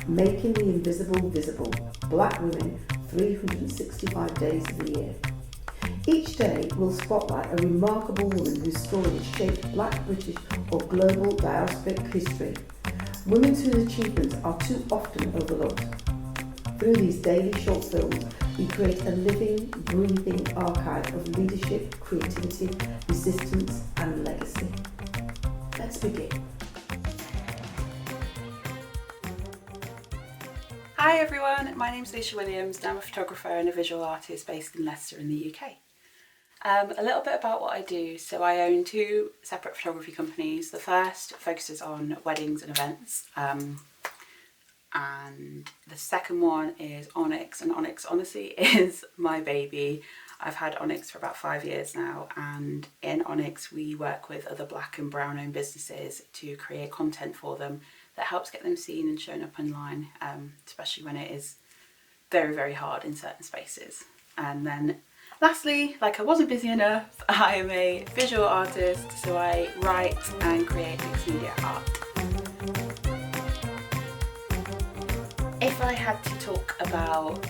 Making the Invisible Visible, Black Women 365 Days of the Year. Each day will spotlight a remarkable woman whose story shaped Black, British or global diasporic history. Women whose achievements are too often overlooked. Through these daily short films, we create a living, breathing archive of leadership, creativity, resistance and legacy. Let's begin. Hi everyone, my name's Leesha Williams and I'm a photographer and a visual artist based in Leicester in the UK. A little bit about what I do. So I own two separate photography companies. The first focuses on weddings and events, and the second one is Onyx, and Onyx honestly is my baby. I've had Onyx for about 5 years now, and in Onyx we work with other Black and brown owned businesses to create content for them that helps get them seen and shown up online, especially when it is very, very hard in certain spaces. And then lastly, like I wasn't busy enough, I am a visual artist, so I write and create mixed media art. If I had to talk about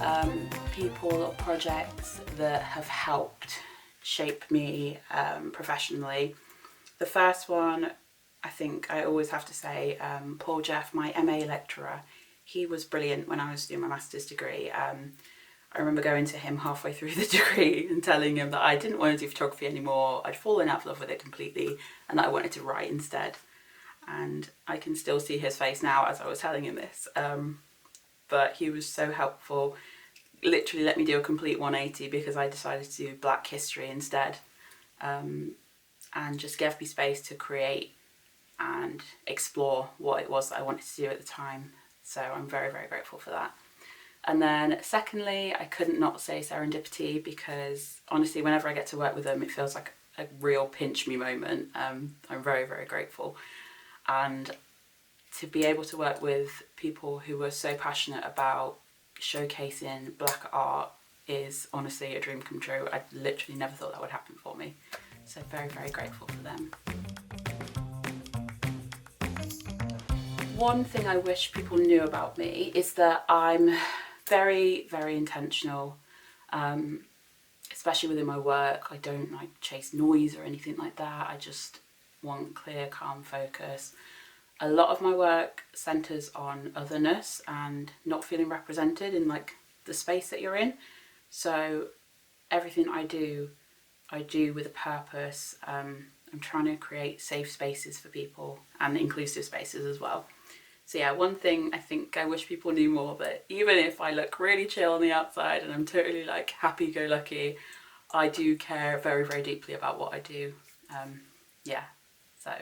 people or projects that have helped shape me professionally, the first one, I think I always have to say, Paul Jeff, my MA lecturer, he was brilliant when I was doing my master's degree. I remember going to him halfway through the degree and telling him that I didn't want to do photography anymore. I'd fallen out of love with it completely and that I wanted to write instead. And I can still see his face now as I was telling him this. But he was so helpful, literally let me do a complete 180 because I decided to do Black history instead, and just gave me space to create and explore what it was that I wanted to do at the time. So I'm very, very grateful for that. And then secondly, I couldn't not say Serendipity because honestly, whenever I get to work with them, it feels like a real pinch me moment. I'm very, very grateful. And to be able to work with people who were so passionate about showcasing Black art is honestly a dream come true. I literally never thought that would happen for me. So very, very grateful for them. One thing I wish people knew about me is that I'm very, very intentional, especially within my work. I don't like chase noise or anything like that. I just want clear, calm focus. A lot of my work centres on otherness and not feeling represented in like the space that you're in. So everything I do with a purpose. I'm trying to create safe spaces for people and inclusive spaces as well. So yeah, one thing I think I wish people knew more, that even if I look really chill on the outside and I'm totally like happy-go-lucky, I do care very, very deeply about what I do. So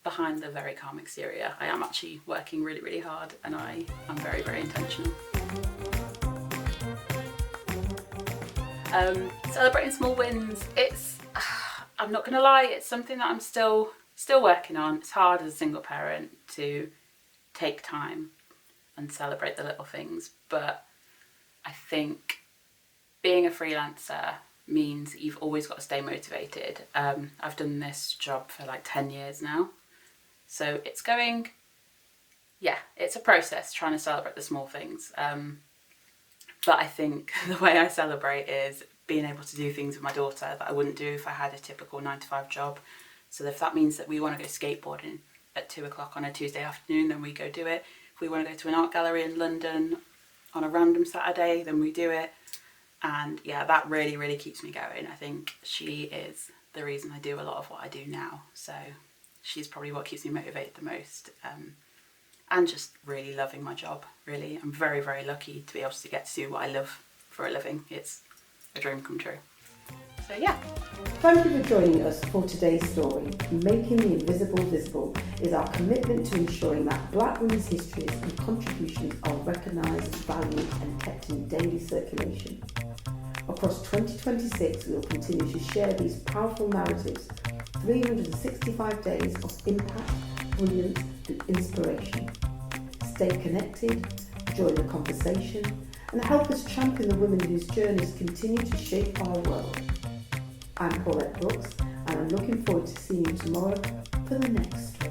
behind the very calm exterior, I am actually working really, really hard, and I'm very, very intentional. Celebrating small wins, I'm not gonna lie, it's something that I'm still working on. It's hard as a single parent to take time and celebrate the little things, but I think being a freelancer means that you've always got to stay motivated. I've done this job for like 10 years now, so it's a process trying to celebrate the small things. But I think the way I celebrate is being able to do things with my daughter that I wouldn't do if I had a typical 9-to-5 job. So if that means that we want to go skateboarding at 2 o'clock on a Tuesday afternoon, then we go do it. If we want to go to an art gallery in London on a random Saturday, then we do it. And yeah, that really, really keeps me going. I think she is the reason I do a lot of what I do now. So she's probably what keeps me motivated the most. And just really loving my job, really. I'm very, very lucky to be able to get to do what I love for a living. It's a dream come true. So yeah. Thank you for joining us for today's story. Making the Invisible Visible is our commitment to ensuring that Black women's histories and contributions are recognised, valued and kept in daily circulation. Across 2026, we will continue to share these powerful narratives, 365 days of impact, brilliance and inspiration. Stay connected, join the conversation and help us champion the women whose journeys continue to shape our world. I'm Paulette Brooks and I'm looking forward to seeing you tomorrow for the next story.